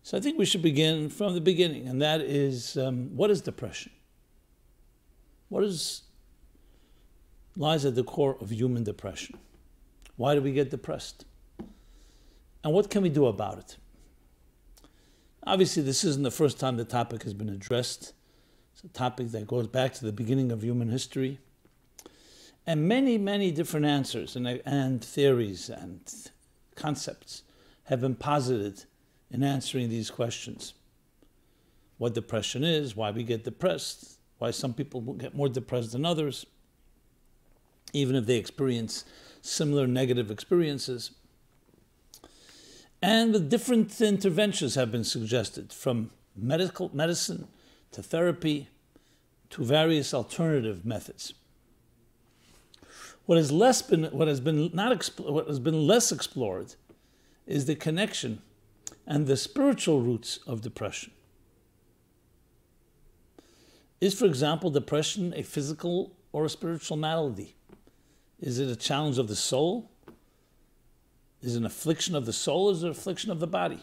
So I think we should begin from the beginning, and that is, what is depression? What lies at the core of human depression? Why do we get depressed? And what can we do about it? Obviously, this isn't the first time the topic has been addressed. It's a topic that goes back to the beginning of human history. And many, many different answers and theories and concepts have been posited in answering these questions. What depression is, why we get depressed, why some people get more depressed than others, even if they experience similar negative experiences. And the different interventions have been suggested, from medicine to therapy to various alternative methods. What has been less explored is the connection and the spiritual roots of depression. Is, for example, depression a physical or a spiritual malady? Is it a challenge of the soul? Is it an affliction of the soul, or is it an affliction of the body?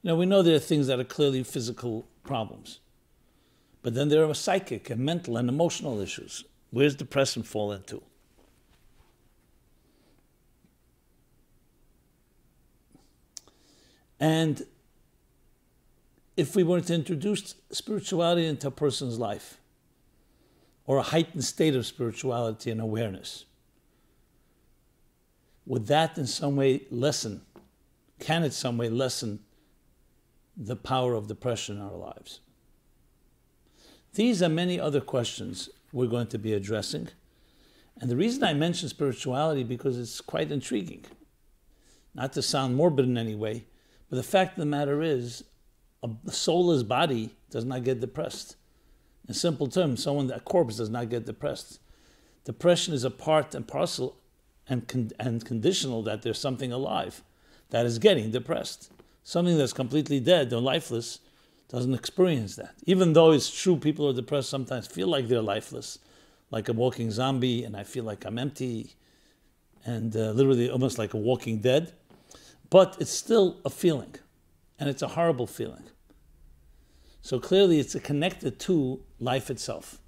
We know there are things that are clearly physical problems. But then there are psychic and mental and emotional issues. Where does depression fall into? And if we were to introduce spirituality into a person's life, or a heightened state of spirituality and awareness, would that in some way lessen, can it some way lessen the power of depression in our lives? These and many other questions we're going to be addressing. And the reason I mention spirituality, because it's quite intriguing. Not to sound morbid in any way, but the fact of the matter is, a soulless body does not get depressed. In simple terms, a corpse does not get depressed. Depression is a part and parcel and conditional that there's something alive that is getting depressed. Something that's completely dead or lifeless doesn't experience that. Even though it's true people who are depressed sometimes feel like they're lifeless, like a walking zombie, and I feel like I'm empty, and literally almost like a walking dead. But it's still a feeling, and it's a horrible feeling. So clearly it's connected to life itself.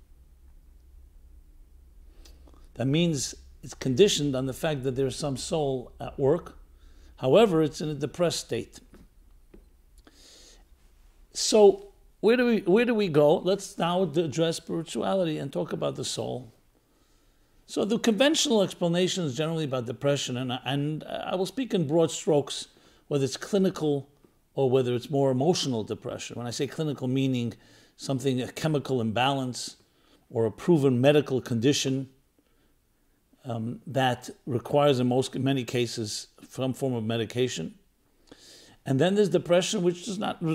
That means it's conditioned on the fact that there's some soul at work. However, it's in a depressed state. So where do we go? Let's now address spirituality and talk about the soul. So the conventional explanation is generally about depression, and I will speak in broad strokes, whether it's clinical or whether it's more emotional depression. When I say clinical, meaning a chemical imbalance or a proven medical condition that requires in many cases some form of medication. And then there's depression, which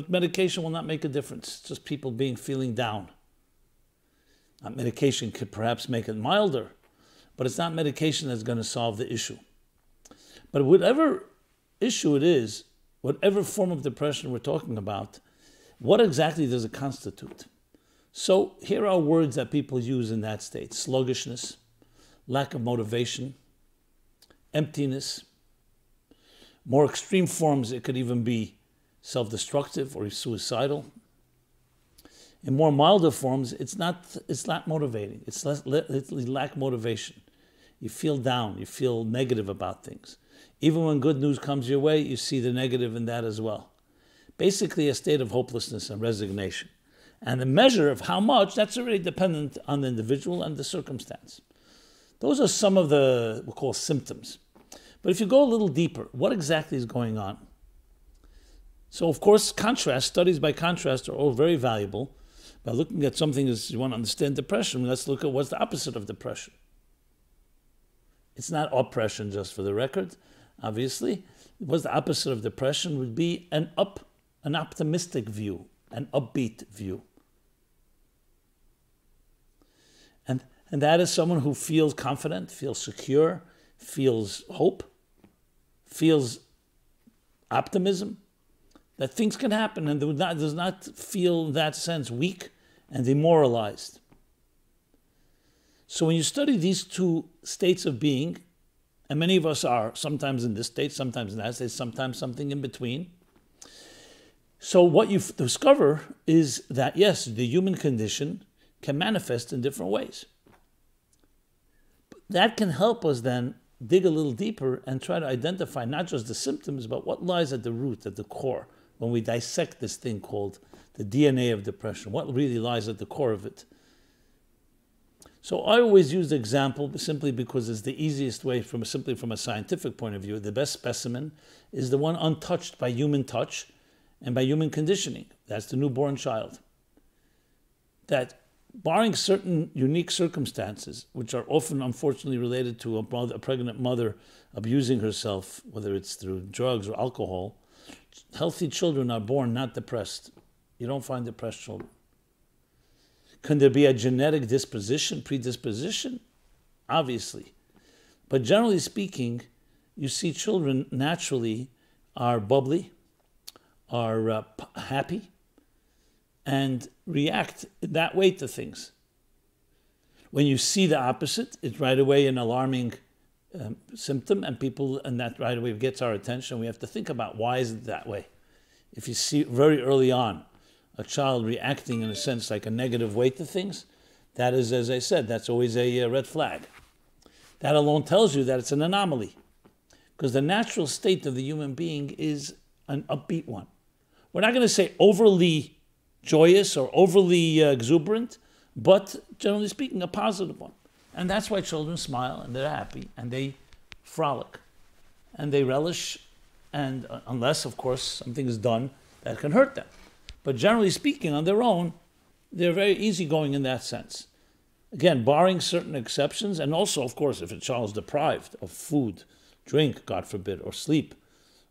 medication will not make a difference. It's just people feeling down. Medication could perhaps make it milder, but it's not medication that's going to solve the issue. But whatever issue it is, whatever form of depression we're talking about, what exactly does it constitute? So here are words that people use in that state: sluggishness, lack of motivation, emptiness. More extreme forms, it could even be self-destructive or suicidal. In more milder forms, it's not motivating. It's lack motivation. You feel down. You feel negative about things. Even when good news comes your way, you see the negative in that as well. Basically, a state of hopelessness and resignation. And the measure of how much, that's already dependent on the individual and the circumstance. Those are some of the, we'll call, symptoms. But if you go a little deeper, what exactly is going on? So, of course, studies by contrast are all very valuable. By looking at something as you want to understand depression, let's look at what's the opposite of depression. It's not oppression, just for the record, obviously. What's the opposite of depression would be an optimistic view, an upbeat view. And that is someone who feels confident, feels secure, feels hope, feels optimism, that things can happen, and does not feel in that sense weak and demoralized. So when you study these two states of being, and many of us are sometimes in this state, sometimes in that state, sometimes something in between, So what you discover is that, yes, the human condition can manifest in different ways. That can help us then dig a little deeper and try to identify not just the symptoms, but what lies at the root, at the core, when we dissect this thing called the DNA of depression, what really lies at the core of it. So I always use the example simply because it's the easiest way, simply from a scientific point of view. The best specimen is the one untouched by human touch and by human conditioning. That's the newborn child. That, barring certain unique circumstances, which are often unfortunately related to a pregnant mother abusing herself, whether it's through drugs or alcohol, healthy children are born not depressed. You don't find depressed children. Can there be a genetic predisposition? Obviously. But generally speaking, you see children naturally are bubbly, are happy, and react that way to things. When you see the opposite, it's right away an alarming symptom, and that right away gets our attention. We have to think about, why is it that way? If you see very early on a child reacting in a sense like a negative way to things, that is, as I said, that's always a red flag. That alone tells you that it's an anomaly, because the natural state of the human being is an upbeat one. We're not going to say overly joyous or overly exuberant, but generally speaking, a positive one. And that's why children smile and they're happy and they frolic and they relish, and unless, of course, something is done that can hurt them. But generally speaking, on their own, they're very easygoing in that sense. Again, barring certain exceptions, and also, of course, if a child is deprived of food, drink, God forbid, or sleep,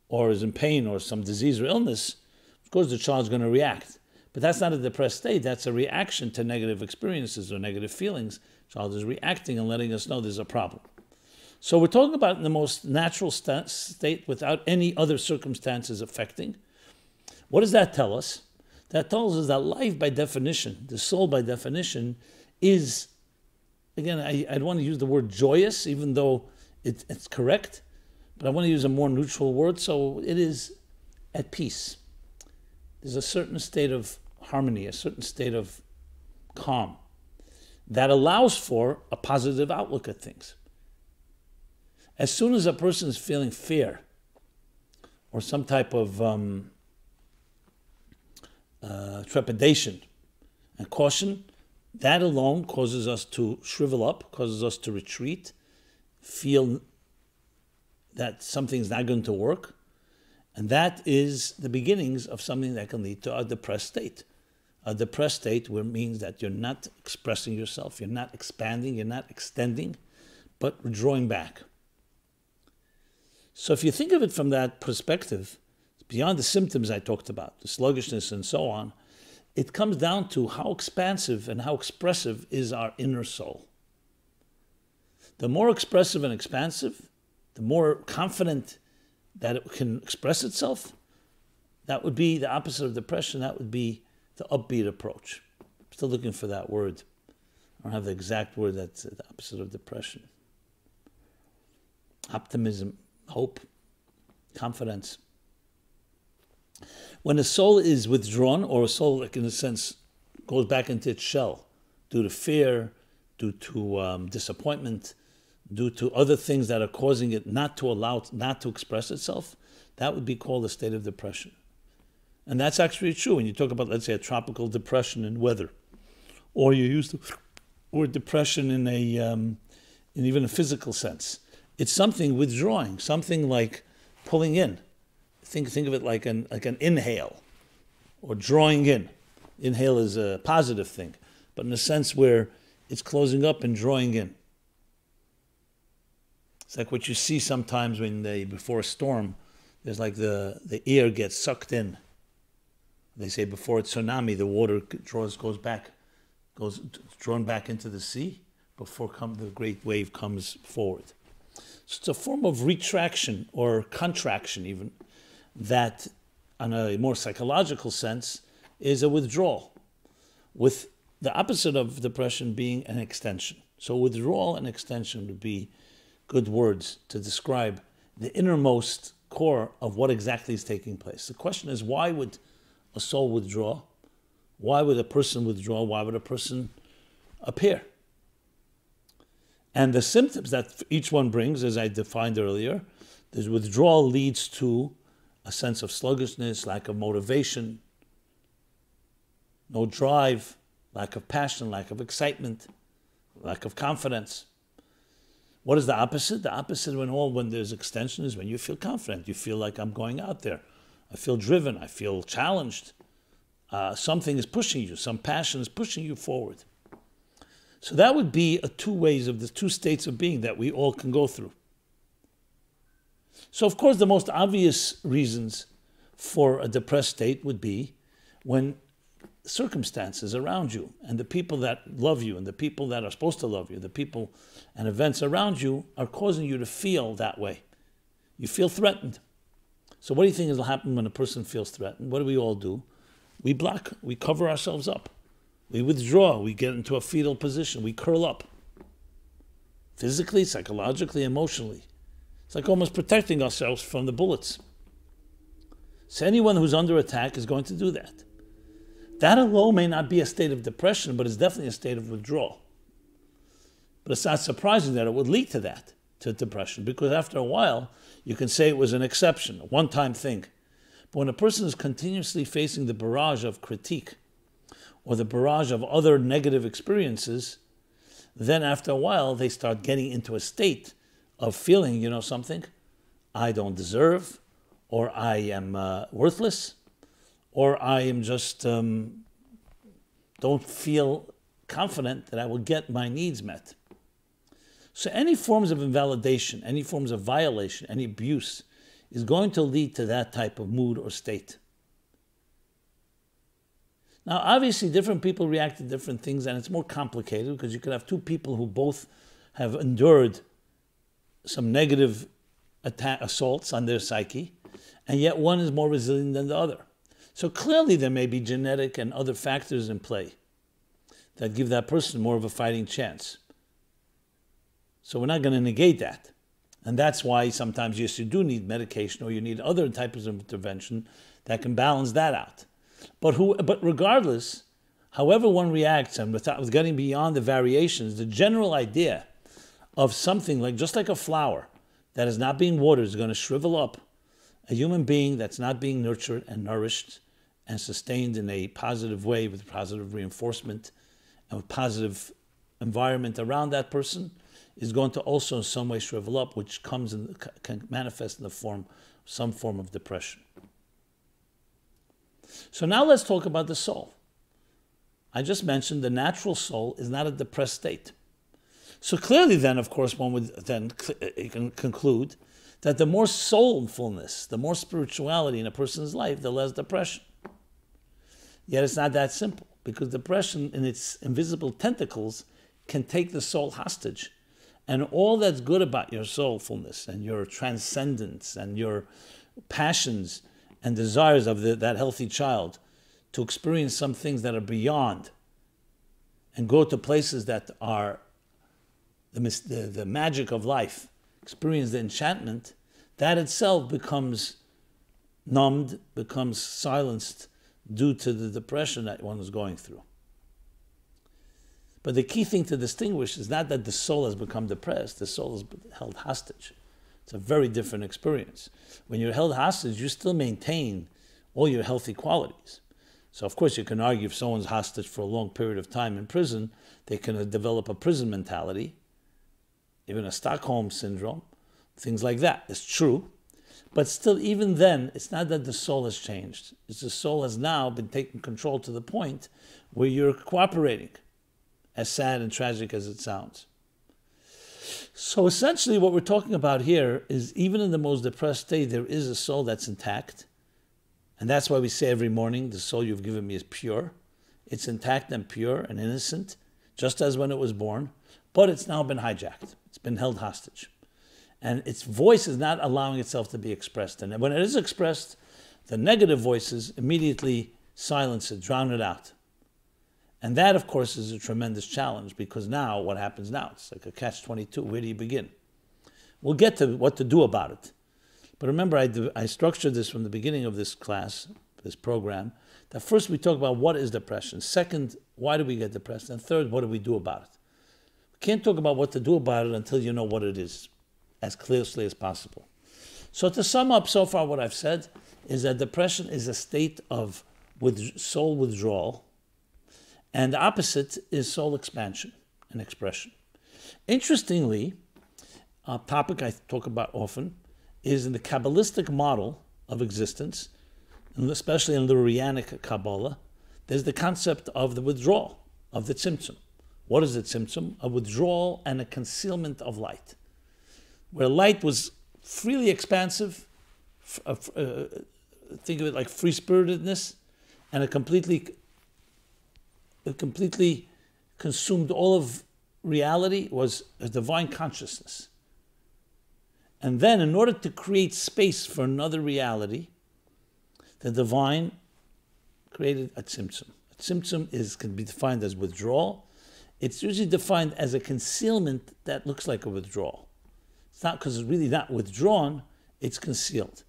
or is in pain or some disease or illness, of course the child's going to react. But that's not a depressed state. That's a reaction to negative experiences or negative feelings. The child is reacting and letting us know there's a problem. So we're talking about in the most natural state without any other circumstances affecting. What does that tell us? That tells us that life by definition, the soul by definition, is, again, I'd want to use the word joyous, even though it's correct, but I want to use a more neutral word, so it is at peace. There's a certain state of harmony, a certain state of calm that allows for a positive outlook at things. As soon as a person is feeling fear or some type of trepidation and caution, that alone causes us to shrivel up, causes us to retreat, feel that something's not going to work. And that is the beginnings of something that can lead to a depressed state. A depressed state means that you're not expressing yourself, you're not expanding, you're not extending, but drawing back. So if you think of it from that perspective, beyond the symptoms I talked about, the sluggishness and so on, it comes down to how expansive and how expressive is our inner soul. The more expressive and expansive, the more confident that it can express itself, that would be the opposite of depression. That would be the upbeat approach. I'm still looking for that word. I don't have the exact word that's the opposite of depression. Optimism, hope, confidence. When a soul is withdrawn, or a soul, like in a sense, goes back into its shell due to fear, due to disappointment, due to other things that are causing it not to express itself, that would be called a state of depression. And that's actually true when you talk about, let's say, a tropical depression in weather, or you use the word depression in even a physical sense. It's something withdrawing, something like pulling in. Think of it like an inhale, or drawing in. Inhale is a positive thing, but in a sense where it's closing up and drawing in. It's like what you see sometimes when before a storm, there's like the air gets sucked in. They say before a tsunami, the water goes drawn back into the sea before the great wave comes forward. So it's a form of retraction or contraction even, that on a more psychological sense is a withdrawal, with the opposite of depression being an extension. So withdrawal and extension would be good words to describe the innermost core of what exactly is taking place. The question is, why would a soul withdraw? Why would a person withdraw? Why would a person appear? And the symptoms that each one brings, as I defined earlier, this withdrawal leads to a sense of sluggishness, lack of motivation, no drive, lack of passion, lack of excitement, lack of confidence. What is the opposite? The opposite when there's extension is when you feel confident. You feel like I'm going out there. I feel driven. I feel challenged. Something is pushing you. Some passion is pushing you forward. So that would be two ways of the two states of being that we all can go through. So of course the most obvious reasons for a depressed state would be when circumstances around you and the people that love you and the people that are supposed to love you, the people and events around you are causing you to feel that way. You feel threatened. So what do you think will happen when a person feels threatened? What do we all do? We block, we cover ourselves up. We withdraw, we get into a fetal position, we curl up. Physically, psychologically, emotionally. It's like almost protecting ourselves from the bullets. So anyone who's under attack is going to do that. That alone may not be a state of depression, but it's definitely a state of withdrawal. But it's not surprising that it would lead to that, to depression, because after a while, you can say it was an exception, a one-time thing. But when a person is continuously facing the barrage of critique, or the barrage of other negative experiences, then after a while they start getting into a state of feeling, you know something, I don't deserve, or I am worthless, or I am just don't feel confident that I will get my needs met. So any forms of invalidation, any forms of violation, any abuse is going to lead to that type of mood or state. Now, obviously, different people react to different things, and it's more complicated because you could have two people who both have endured some negative assaults on their psyche, and yet one is more resilient than the other. So clearly there may be genetic and other factors in play that give that person more of a fighting chance. So we're not going to negate that. And that's why sometimes, yes, you do need medication or you need other types of intervention that can balance that out. But regardless, however one reacts, and without getting beyond the variations, the general idea of something like, just like a flower that is not being watered is going to shrivel up, a human being that's not being nurtured and nourished and sustained in a positive way with positive reinforcement and with positive environment around that person is going to also in some way shrivel up, which can manifest in the form, some form of depression. So now let's talk about the soul. I just mentioned the natural soul is not a depressed state. So clearly then, of course, one would then you can conclude that the more soulfulness, the more spirituality in a person's life, the less depression. Yet it's not that simple, because depression in its invisible tentacles can take the soul hostage. And all that's good about your soulfulness and your transcendence and your passions and desires of that healthy child to experience some things that are beyond and go to places that are the magic of life, experience the enchantment, that itself becomes numbed, becomes silenced due to the depression that one is going through. But the key thing to distinguish is not that the soul has become depressed, the soul is held hostage. It's a very different experience. When you're held hostage, you still maintain all your healthy qualities. So of course you can argue if someone's hostage for a long period of time in prison, they can develop a prison mentality, even a Stockholm syndrome, things like that. It's true. But still, even then, it's not that the soul has changed. It's the soul has now been taken control to the point where you're cooperating, as sad and tragic as it sounds. So essentially what we're talking about here is even in the most depressed state, there is a soul that's intact. And that's why we say every morning, the soul you've given me is pure. It's intact and pure and innocent, just as when it was born. But it's now been hijacked. It's been held hostage. And its voice is not allowing itself to be expressed. And when it is expressed, the negative voices immediately silence it, drown it out. And that, of course, is a tremendous challenge, because now, what happens now? It's like a catch-22. Where do you begin? We'll get to what to do about it. But remember, I structured this from the beginning of this class, this program, that first we talk about what is depression. Second, why do we get depressed? And third, what do we do about it? We can't talk about what to do about it until you know what it is, as clearly as possible. So to sum up so far what I've said is that depression is a state of soul withdrawal, and the opposite is soul expansion and expression. Interestingly, a topic I talk about often is in the Kabbalistic model of existence, and especially in the Lurianic Kabbalah, there's the concept of the withdrawal, of the tzimtzum. What is the tzimtzum? A withdrawal and a concealment of light. Where light was freely expansive, think of it like free-spiritedness, and it completely consumed all of reality, was a divine consciousness. And then in order to create space for another reality, the divine created a tzimtzum. A tzimtzum can be defined as withdrawal. It's usually defined as a concealment that looks like a withdrawal. It's not because it's really not withdrawn, it's concealed.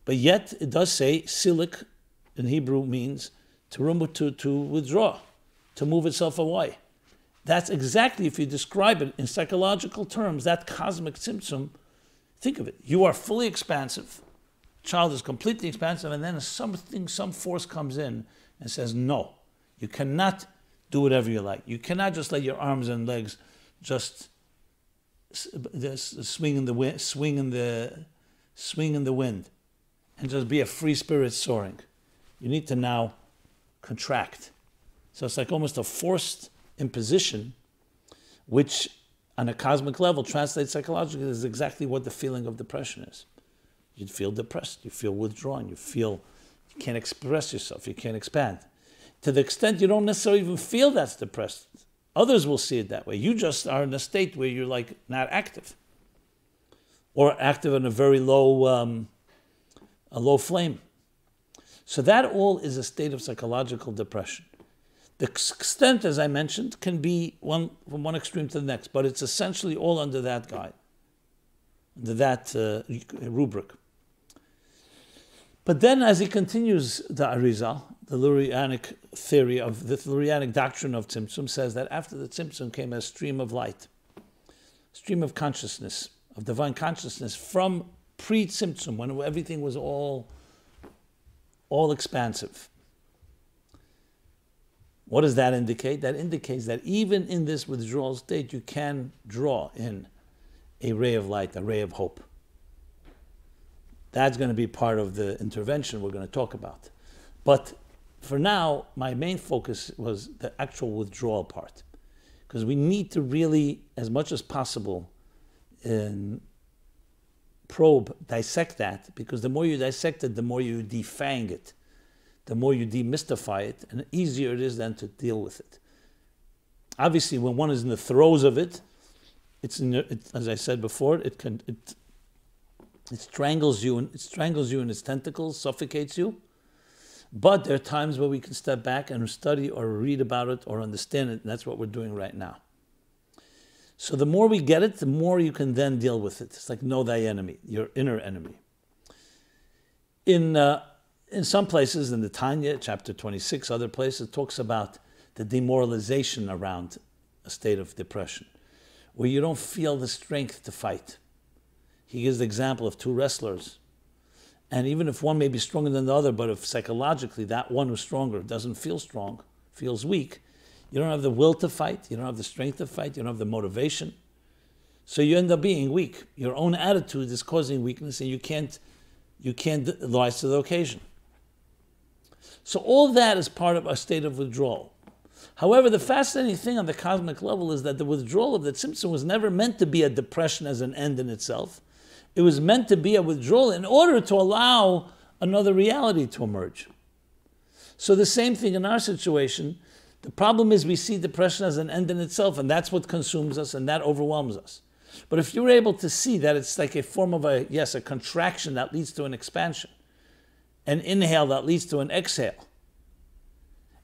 But yet it does say, silik in Hebrew means to withdraw, to move itself away. That's exactly, if you describe it in psychological terms, that cosmic tzimtzum. Think of it. You are fully expansive. Child is completely expansive, and then some force comes in and says, no, you cannot do whatever you like. You cannot just let your arms and legs just swing in the wind and just be a free spirit soaring. You need to now contract. So it's like almost a forced imposition, which on a cosmic level translates psychologically is exactly what the feeling of depression is. You feel depressed, you feel withdrawn, you feel you can't express yourself, you can't expand. To the extent you don't necessarily even feel that's depressed, others will see it that way. You just are in a state where you're like not active, or active in a very low flame. So that all is a state of psychological depression. The extent, as I mentioned, can be from one extreme to the next, but it's essentially all under that guide, under that rubric. But then, as he continues, the Arizal, the Lurianic theory of the Lurianic doctrine of Tzimtzum, says that after the Tzimtzum came a stream of light, stream of consciousness, of divine consciousness from pre-Tzimtzum, when everything was all expansive. What does that indicate? That indicates that even in this withdrawal state, you can draw in a ray of light, a ray of hope. That's going to be part of the intervention we're going to talk about. But for now, my main focus was the actual withdrawal part. Because we need to really, as much as possible, dissect that. Because the more you dissect it, the more you defang it. The more you demystify it, and the easier it is then to deal with it. Obviously, when one is in the throes of it, as I said before, it strangles you in its tentacles, suffocates you. But there are times where we can step back and study or read about it or understand it, and that's what we're doing right now. So the more we get it, the more you can then deal with it. It's like know thy enemy, your inner enemy. In some places, in the Tanya, chapter 26, other places, it talks about the demoralization around a state of depression, where you don't feel the strength to fight. He gives the example of two wrestlers. And even if one may be stronger than the other, but if psychologically that one who's stronger doesn't feel strong, feels weak, you don't have the will to fight, you don't have the strength to fight, you don't have the motivation. So you end up being weak. Your own attitude is causing weakness, and you can't rise to the occasion. So all that is part of a state of withdrawal. However, the fascinating thing on the cosmic level is that the withdrawal of the Tzimtzum was never meant to be a depression as an end in itself. It was meant to be a withdrawal in order to allow another reality to emerge. So the same thing in our situation. The problem is we see depression as an end in itself, and that's what consumes us, and that overwhelms us. But if you're able to see that it's like a form of a contraction that leads to an expansion, an inhale that leads to an exhale,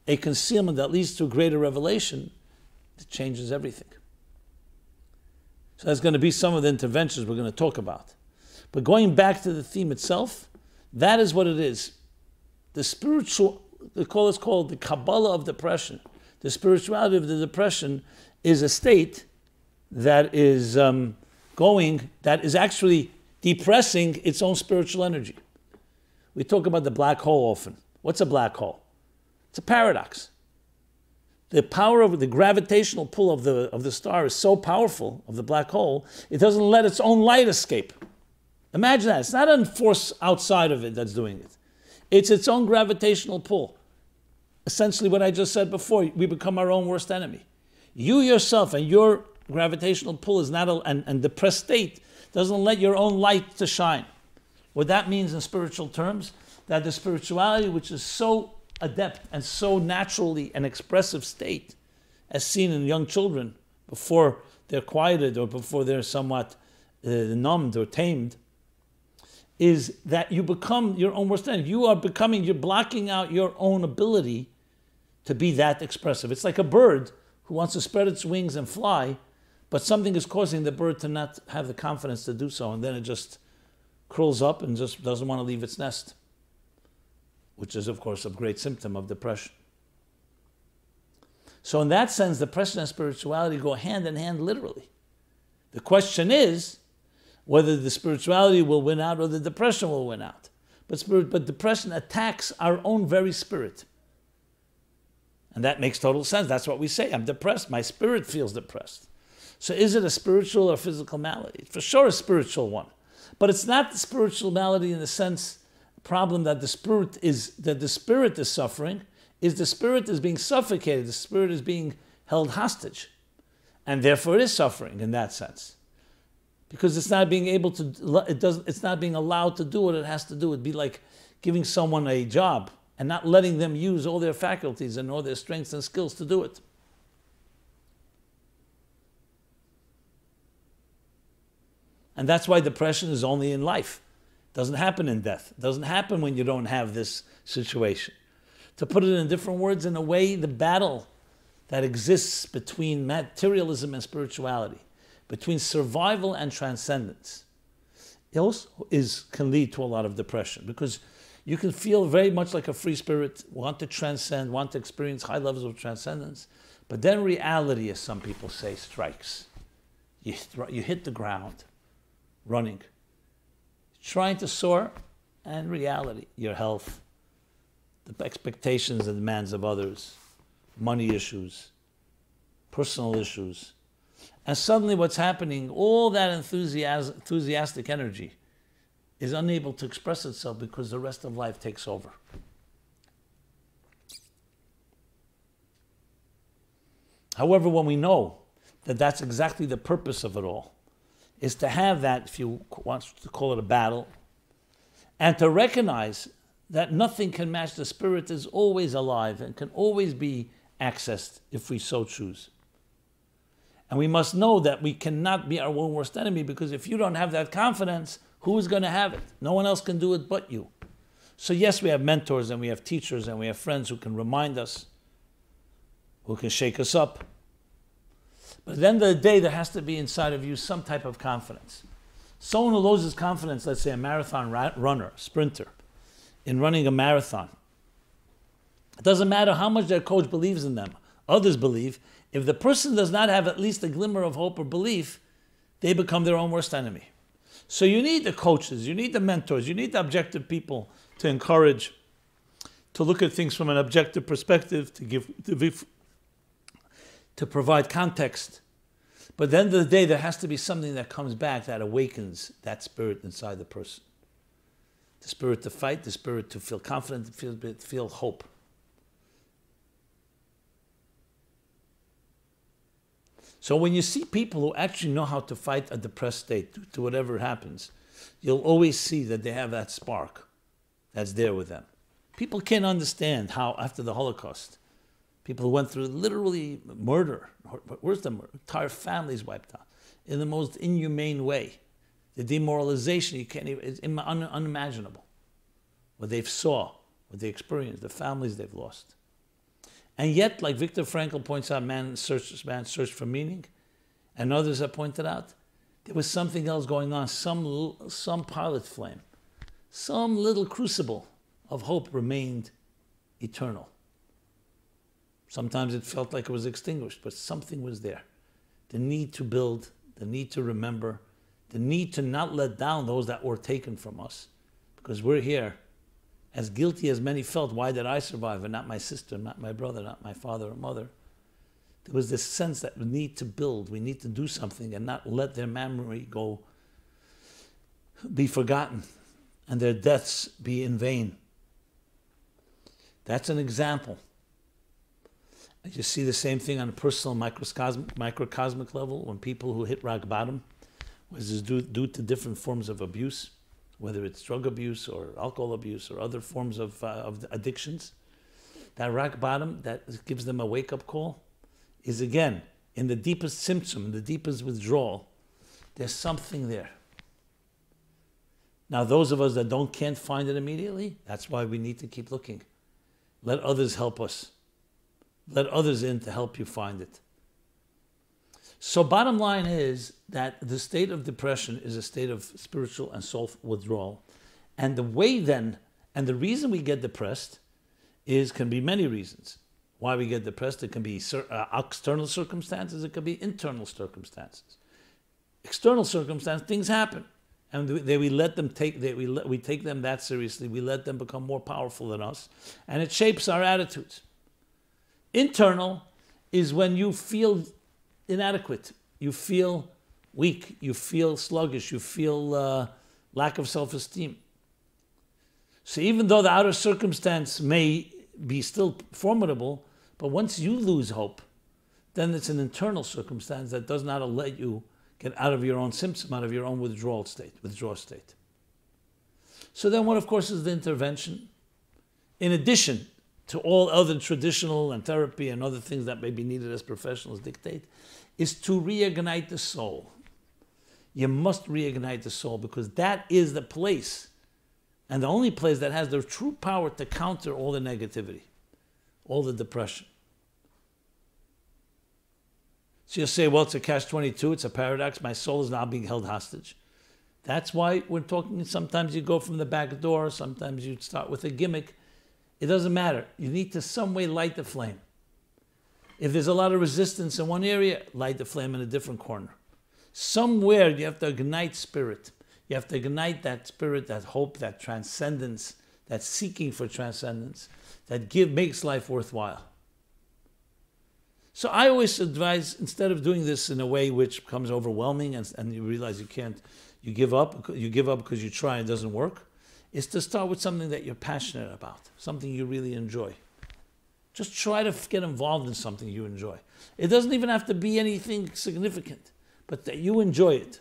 a concealment that leads to a greater revelation, it changes everything. So that's going to be some of the interventions we're going to talk about. But going back to the theme itself, that is what it is. the spiritual, it's called the Kabbalah of depression. The spirituality of the depression is a state that is that is actually depressing its own spiritual energy. We talk about the black hole often. What's a black hole? It's a paradox. The power of the gravitational pull of the star is so powerful, of the black hole, it doesn't let its own light escape. Imagine that. It's not a force outside of it that's doing it. It's its own gravitational pull. Essentially what I just said before, we become our own worst enemy. You yourself and your gravitational pull is not, and depressed state doesn't let your own light to shine. What that means in spiritual terms, that the spirituality which is so adept and so naturally an expressive state, as seen in young children before they're quieted or before they're somewhat numbed or tamed, is that you become your own worst enemy. You're blocking out your own ability to be that expressive. It's like a bird who wants to spread its wings and fly, but something is causing the bird to not have the confidence to do so, and then it just curls up and just doesn't want to leave its nest, which is, of course, a great symptom of depression. So in that sense, depression and spirituality go hand in hand literally. The question is whether the spirituality will win out or the depression will win out. But depression attacks our own very spirit. And that makes total sense. That's what we say. I'm depressed. My spirit feels depressed. So is it a spiritual or physical malady? For sure a spiritual one. But it's not the spiritual malady in the sense problem that the spirit is suffering, is the spirit is being suffocated, the spirit is being held hostage. And therefore it is suffering in that sense. Because it's not being able to, it's not being allowed to do what it has to do. It'd be like giving someone a job and not letting them use all their faculties and all their strengths and skills to do it. And that's why depression is only in life. It doesn't happen in death. It doesn't happen when you don't have this situation. To put it in different words, in a way, the battle that exists between materialism and spirituality, between survival and transcendence, it also can lead to a lot of depression, because you can feel very much like a free spirit, want to transcend, want to experience high levels of transcendence, but then reality, as some people say, strikes. You hit the ground running, trying to soar, and reality, your health, the expectations and demands of others, money issues, personal issues. And suddenly what's happening, all that enthusiastic energy is unable to express itself because the rest of life takes over. However, when we know that that's exactly the purpose of it all, is to have that, if you want to call it a battle, and to recognize that nothing can match the spirit is always alive and can always be accessed if we so choose. And we must know that we cannot be our own worst enemy, because if you don't have that confidence, who is going to have it? No one else can do it but you. So yes, we have mentors and we have teachers and we have friends who can remind us, who can shake us up. But at the end of the day, there has to be inside of you some type of confidence. Someone who loses confidence, let's say a marathon runner, sprinter, in running a marathon, it doesn't matter how much their coach believes in them, others believe, if the person does not have at least a glimmer of hope or belief, they become their own worst enemy. So you need the coaches, you need the mentors, you need the objective people to encourage, to look at things from an objective perspective, to provide context. But at the end of the day, there has to be something that comes back that awakens that spirit inside the person. The spirit to fight, the spirit to feel confident, to feel hope. So when you see people who actually know how to fight a depressed state, to whatever happens, you'll always see that they have that spark that's there with them. People can't understand how, after the Holocaust, people who went through literally murder, worse than murder, entire families wiped out, in the most inhumane way. The demoralization, you can't even, it's unimaginable. What they've saw, what they experienced, the families they've lost. And yet, like Viktor Frankl points out, man searched for meaning, and others have pointed out, there was something else going on, some pilot flame, some little crucible of hope remained eternal. Sometimes it felt like it was extinguished, but something was there. The need to build, the need to remember, the need to not let down those that were taken from us. Because we're here, as guilty as many felt, why did I survive and not my sister, not my brother, not my father or mother? There was this sense that we need to build, we need to do something and not let their memory be forgotten and their deaths be in vain. That's an example. You see the same thing on a personal microcosmic level when people who hit rock bottom, was this due to different forms of abuse, whether it's drug abuse or alcohol abuse or other forms of addictions. That rock bottom that gives them a wake-up call is, again, in the deepest symptom, in the deepest withdrawal, there's something there. Now, those of us that can't find it immediately, that's why we need to keep looking. Let others help us. Let others in to help you find it. So bottom line is that the state of depression is a state of spiritual and soul withdrawal. And the way then, and the reason we get depressed can be many reasons. Why we get depressed, it can be external circumstances, it can be internal circumstances. External circumstances, things happen. And we let them we take them that seriously. We let them become more powerful than us. And it shapes our attitudes. Internal is when you feel inadequate. You feel weak. You feel sluggish. You feel lack of self-esteem. So even though the outer circumstance may be still formidable, but once you lose hope, then it's an internal circumstance that does not let you get out of your own symptom, out of your own withdrawal state. So then what, of course, is the intervention? In addition to all other traditional and therapy and other things that may be needed as professionals dictate, is to reignite the soul. You must reignite the soul because that is the place and the only place that has the true power to counter all the negativity, all the depression. So you'll say, well, it's a catch-22, it's a paradox, my soul is now being held hostage. That's why we're talking, sometimes you go from the back door, sometimes you start with a gimmick. It doesn't matter. You need to some way light the flame. If there's a lot of resistance in one area, light the flame in a different corner. Somewhere you have to ignite spirit. You have to ignite that spirit, that hope, that transcendence, that seeking for transcendence, that makes life worthwhile. So I always advise, instead of doing this in a way which becomes overwhelming and you realize you can't, you give up because you try and it doesn't work, is to start with something that you're passionate about, something you really enjoy. Just try to get involved in something you enjoy. It doesn't even have to be anything significant, but that you enjoy it.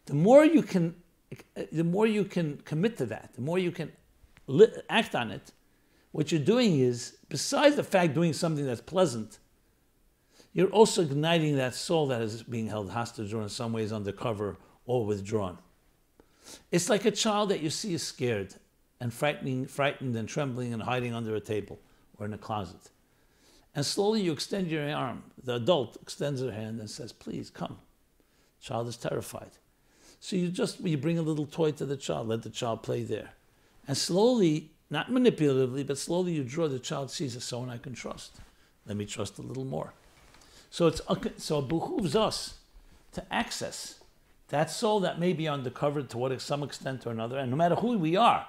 The more you can commit to that, the more you can act on it, what you're doing is, besides the fact doing something that's pleasant, you're also igniting that soul that is being held hostage or in some ways undercover or withdrawn. It's like a child that you see is scared and frightened and trembling and hiding under a table or in a closet. And slowly you extend your arm. The adult extends her hand and says, please, come. The child is terrified. So you bring a little toy to the child, let the child play there. And slowly, not manipulatively, but slowly you draw the child, sees as someone I can trust. Let me trust a little more. So it behooves us to access that soul that may be undercover to some extent or another. And no matter who we are,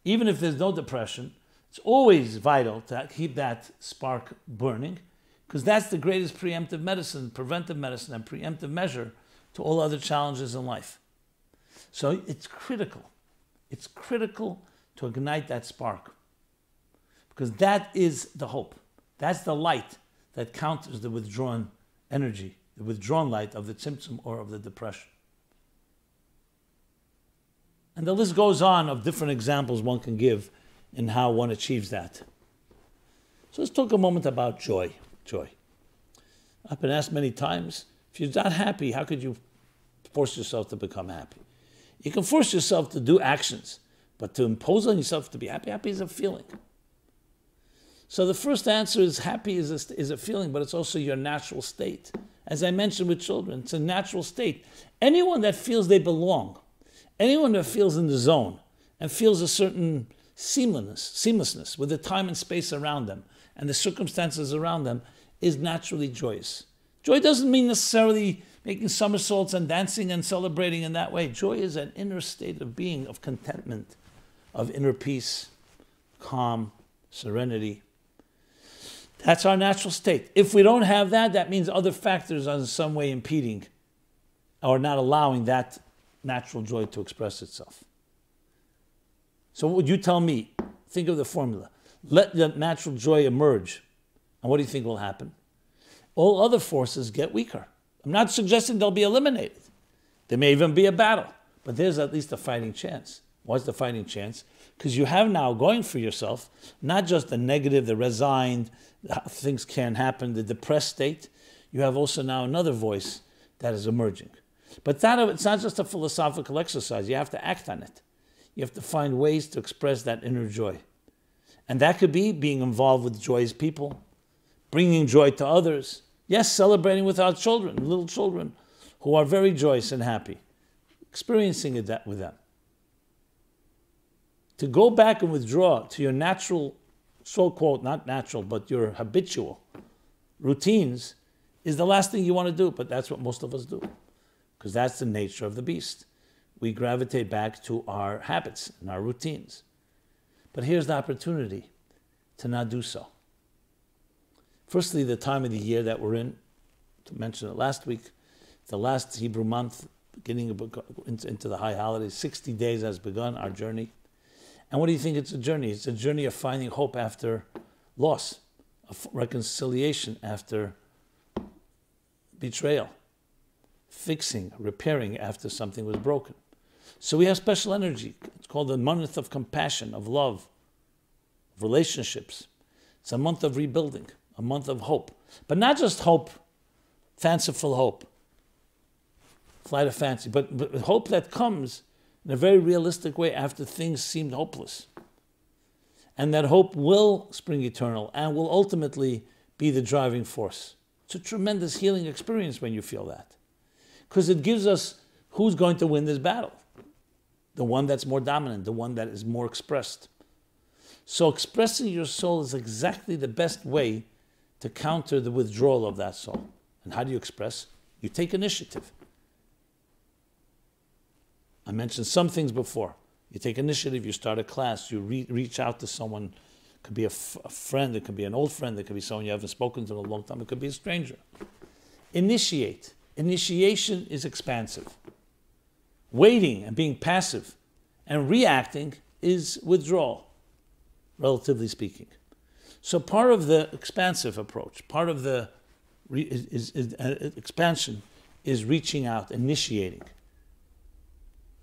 even if there's no depression, it's always vital to keep that spark burning, because that's the greatest preventive medicine and preemptive measure to all other challenges in life. So it's critical. It's critical to ignite that spark, because that is the hope. That's the light that counters the withdrawn energy, the withdrawn light of the symptom or of the depression. And the list goes on of different examples one can give in how one achieves that. So let's talk a moment about joy. Joy. I've been asked many times, if you're not happy, how could you force yourself to become happy? You can force yourself to do actions, but to impose on yourself to be happy, happy is a feeling. So the first answer is happy is a feeling, but it's also your natural state. As I mentioned with children, it's a natural state. Anyone that feels they belong, anyone that feels in the zone and feels a certain seamlessness with the time and space around them and the circumstances around them is naturally joyous. Joy doesn't mean necessarily making somersaults and dancing and celebrating in that way. Joy is an inner state of being, of contentment, of inner peace, calm, serenity. That's our natural state. If we don't have that, that means other factors are in some way impeding or not allowing that natural joy to express itself. So what would you tell me? Think of the formula. Let the natural joy emerge. And what do you think will happen? All other forces get weaker. I'm not suggesting they'll be eliminated. There may even be a battle. But there's at least a fighting chance. What's the fighting chance? Because you have now going for yourself, not just the negative, the resigned, things can't happen, the depressed state. You have also now another voice that is emerging. But it's not just a philosophical exercise. You have to act on it. You have to find ways to express that inner joy. And that could be being involved with joyous people, bringing joy to others. Yes, celebrating with our children, little children, who are very joyous and happy. Experiencing it with them. To go back and withdraw to your natural, so-called, not natural, but your habitual routines is the last thing you want to do, but that's what most of us do. Because that's the nature of the beast. We gravitate back to our habits and our routines. But here's the opportunity to not do so. Firstly, the time of the year that we're in, to mention it last week, the last Hebrew month, beginning into the high holidays, 60 days has begun our journey. And what do you think it's a journey? It's a journey of finding hope after loss, of reconciliation after betrayal, fixing, repairing after something was broken. So we have special energy. It's called the month of compassion, of love, of relationships. It's a month of rebuilding, a month of hope. But not just hope, fanciful hope, flight of fancy, but hope that comes in a very realistic way after things seemed hopeless. And that hope will spring eternal and will ultimately be the driving force. It's a tremendous healing experience when you feel that. Because it gives us who's going to win this battle. The one that's more dominant, the one that is more expressed. So expressing your soul is exactly the best way to counter the withdrawal of that soul. And how do you express? You take initiative. I mentioned some things before. You take initiative, you start a class, you reach out to someone. It could be a friend, it could be an old friend, it could be someone you haven't spoken to in a long time, it could be a stranger. Initiate. Initiation is expansive. Waiting and being passive and reacting is withdrawal, relatively speaking. So part of the expansive approach, part of the expansion is reaching out, initiating.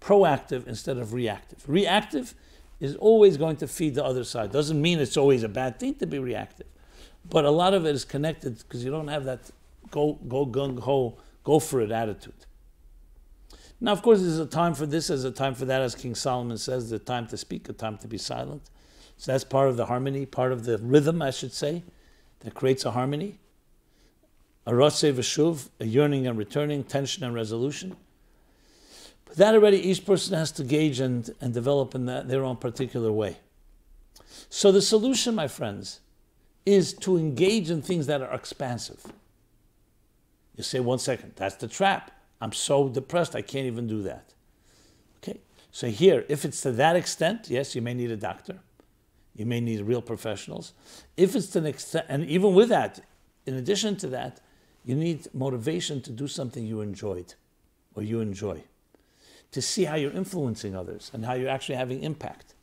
Proactive instead of reactive. Reactive is always going to feed the other side. Doesn't mean it's always a bad thing to be reactive. But a lot of it is connected because you don't have that go gung-ho, go for it attitude. Now, of course, there's a time for this, there's a time for that, as King Solomon says, the time to speak, a time to be silent. So that's part of the harmony, part of the rhythm, I should say, that creates a harmony. A ratzeh v'shuv, a yearning and returning, tension and resolution. But that already each person has to gauge and develop in their own particular way. So the solution, my friends, is to engage in things that are expansive. You say, 1 second, that's the trap. I'm so depressed, I can't even do that. Okay, so here, if it's to that extent, yes, you may need a doctor. You may need real professionals. If it's to an extent, and even with that, in addition to that, you need motivation to do something you enjoyed or you enjoy. To see how you're influencing others and how you're actually having impact.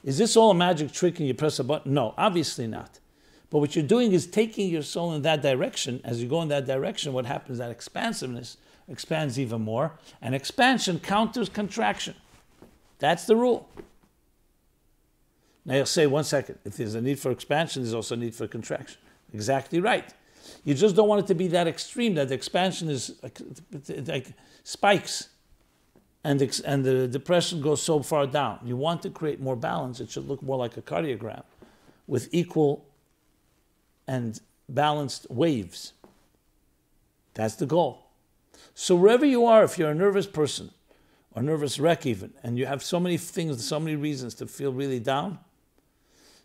Is this all a magic trick and you press a button? No, obviously not. But what you're doing is taking your soul in that direction. As you go in that direction, what happens is that expansiveness expands even more, and expansion counters contraction. That's the rule. Now you'll say, 1 second, if there's a need for expansion, there's also a need for contraction. Exactly right. You just don't want it to be that extreme, that the expansion is like spikes, and the depression goes so far down. You want to create more balance. It should look more like a cardiogram with equal and balanced waves. That's the goal. So wherever you are, if you're a nervous person, or nervous wreck even, and you have so many things, so many reasons to feel really down,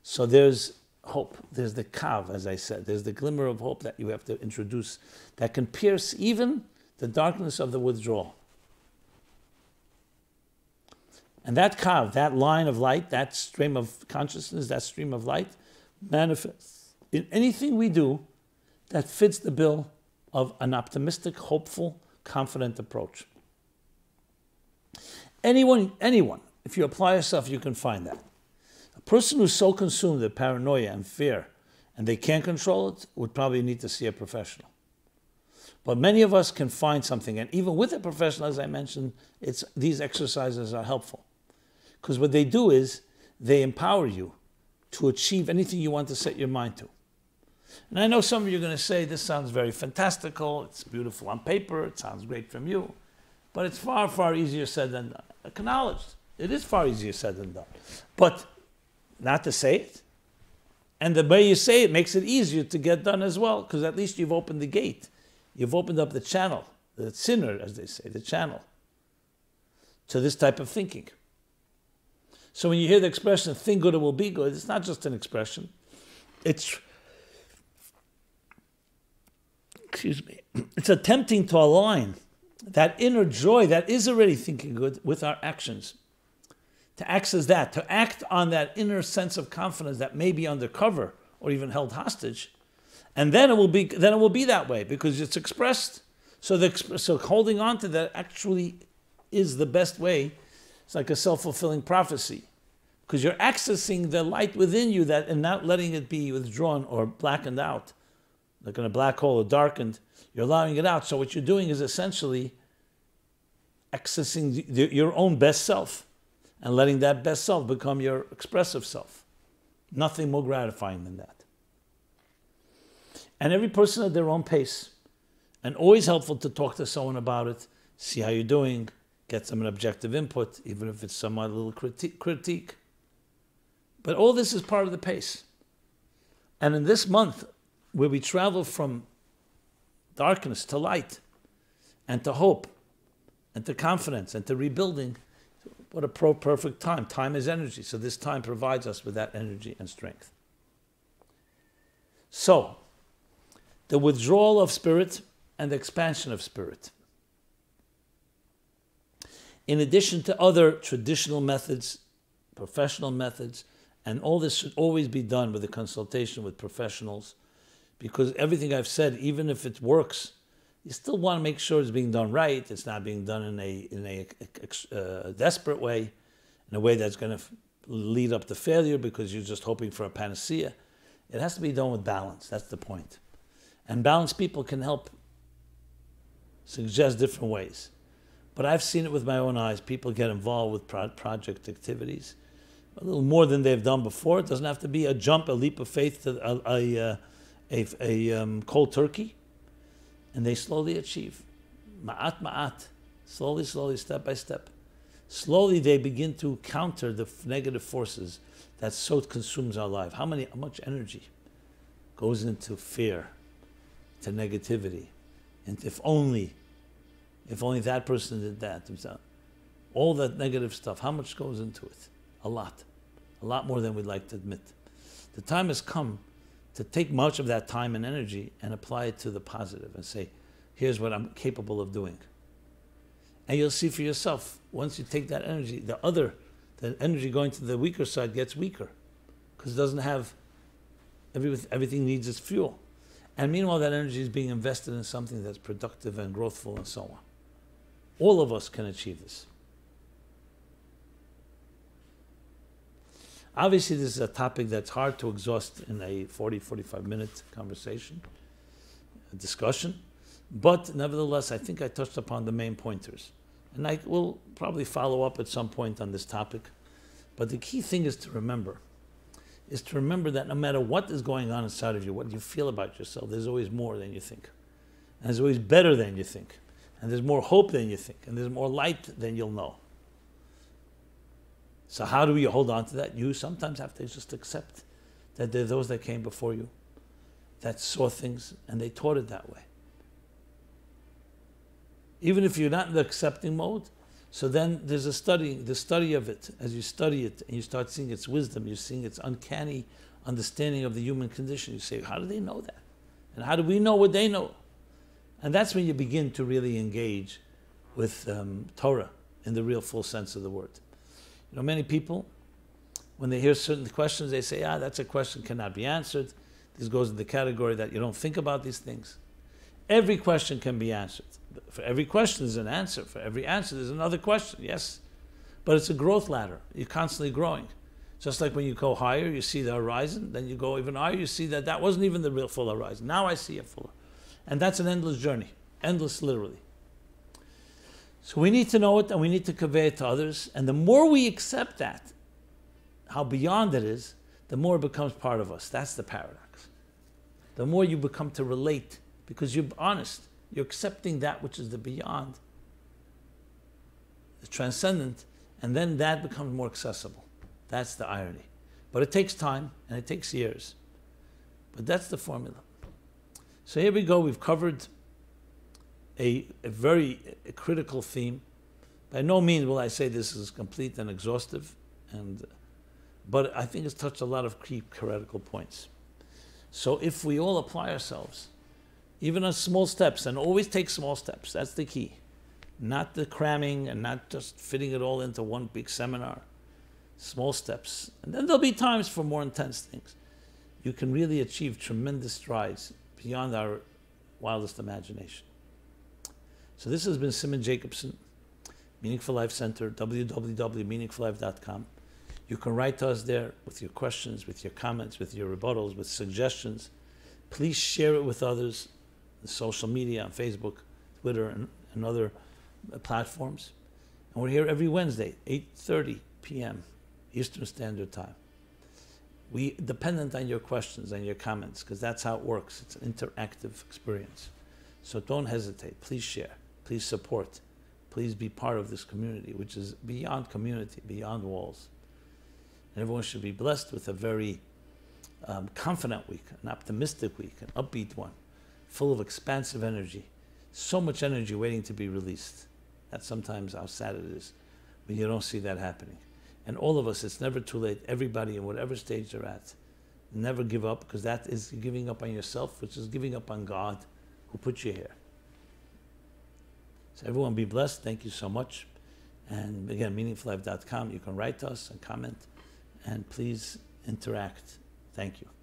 So there's hope. There's the kav, as I said. There's the glimmer of hope that you have to introduce that can pierce even the darkness of the withdrawal. And that kav, that line of light, that stream of consciousness, that stream of light, manifests in anything we do that fits the bill of an optimistic, hopeful, confident approach. Anyone, if you apply yourself, you can find that. A person who's so consumed with paranoia and fear, and they can't control it, would probably need to see a professional. But many of us can find something, and even with a professional, as I mentioned, these exercises are helpful. Because what they do is, they empower you to achieve anything you want to set your mind to. And I know some of you are going to say, this sounds very fantastical, it's beautiful on paper, it sounds great from you, but it's far, far easier said than done. Acknowledged. It is far easier said than done. But not to say it. And the way you say it makes it easier to get done as well, because at least you've opened the gate. You've opened up the channel, the sinner, as they say, the channel, to this type of thinking. So when you hear the expression, think good, it will be good, it's not just an expression. It's attempting to align that inner joy that is already thinking good with our actions. To access that, to act on that inner sense of confidence that may be undercover or even held hostage. And then it will be that way because it's expressed. So holding on to that actually is the best way. It's like a self-fulfilling prophecy. Because you're accessing the light within you that and not letting it be withdrawn or blackened out. Like in a black hole or darkened, you're allowing it out. So what you're doing is essentially accessing your own best self and letting that best self become your expressive self. Nothing more gratifying than that. And every person at their own pace. And always helpful to talk to someone about it, see how you're doing, get some objective input, even if it's somewhat a little critique. But all this is part of the pace. And in this month, where we travel from darkness to light, and to hope, and to confidence, and to rebuilding, what a perfect time. Time is energy, so this time provides us with that energy and strength. So, the withdrawal of spirit and the expansion of spirit. In addition to other traditional methods, professional methods, and all this should always be done with a consultation with professionals, because everything I've said, even if it works, you still want to make sure it's being done right. It's not being done in a desperate way, in a way that's going to lead up to failure because you're just hoping for a panacea. It has to be done with balance. That's the point. And balanced people can help suggest different ways. But I've seen it with my own eyes. People get involved with project activities a little more than they've done before. It doesn't have to be a jump, a leap of faith to a cold turkey. And they slowly achieve. Ma'at. Slowly, step by step. Slowly they begin to counter the negative forces that so consumes our life. How much energy goes into fear, to negativity, and if only that person did that. All that negative stuff, how much goes into it? A lot more than we'd like to admit. The time has come to take much of that time and energy and apply it to the positive and say, here's what I'm capable of doing. And you'll see for yourself, once you take that energy, the energy going to the weaker side gets weaker because it doesn't have, everything needs its fuel. And meanwhile, that energy is being invested in something that's productive and growthful and so on. All of us can achieve this. Obviously, this is a topic that's hard to exhaust in a 45-minute conversation, a discussion. But nevertheless, I think I touched upon the main pointers. And I will probably follow up at some point on this topic. But the key thing is to remember that no matter what is going on inside of you, what you feel about yourself, there's always more than you think. And there's always better than you think. And there's more hope than you think. And there's more light than you'll know. So how do you hold on to that? You sometimes have to just accept that there are those that came before you that saw things and they taught it that way. Even if you're not in the accepting mode, So then there's the study of it. As you study it and you start seeing its wisdom, you're seeing its uncanny understanding of the human condition. You say, how do they know that? And how do we know what they know? And that's when you begin to really engage with Torah in the real full sense of the word. You know, many people, when they hear certain questions, they say, that's a question cannot be answered. This goes in the category that you don't think about these things. Every question can be answered. For every question is an answer. For every answer there's another question, yes. But it's a growth ladder. You're constantly growing. Just like when you go higher, you see the horizon, then you go even higher, you see that wasn't even the real full horizon. Now I see it fuller. And that's an endless journey. Endless, literally. So we need to know it and we need to convey it to others. And the more we accept that, how beyond it is, the more it becomes part of us. That's the paradox. The more you become to relate, because you're honest, you're accepting that which is the beyond, the transcendent, and then that becomes more accessible. That's the irony. But it takes time and it takes years. But that's the formula. So here we go. We've covered a very critical theme. By no means will I say this is complete and exhaustive, but I think it's touched a lot of key critical points. So if we all apply ourselves, even on small steps, and always take small steps, that's the key. Not the cramming and not just fitting it all into one big seminar. Small steps. And then there'll be times for more intense things. You can really achieve tremendous strides beyond our wildest imagination. So this has been Simon Jacobson, Meaningful Life Center, www.meaningfullife.com. You can write to us there with your questions, with your comments, with your rebuttals, with suggestions. Please share it with others, on social media, on Facebook, Twitter, and other platforms. And we're here every Wednesday, 8:30 p.m. Eastern Standard Time. We dependent on your questions and your comments, because that's how it works. It's an interactive experience. So don't hesitate. Please share. Please support. Please be part of this community, which is beyond community, beyond walls. And everyone should be blessed with a very confident week, an optimistic week, an upbeat one, full of expansive energy. So much energy waiting to be released. That's sometimes how sad it is when you don't see that happening. And all of us, it's never too late. Everybody in whatever stage they're at, never give up, because that is giving up on yourself, which is giving up on God who put you here. So everyone be blessed. Thank you so much. And again, meaningfullife.com. You can write to us and comment. And please interact. Thank you.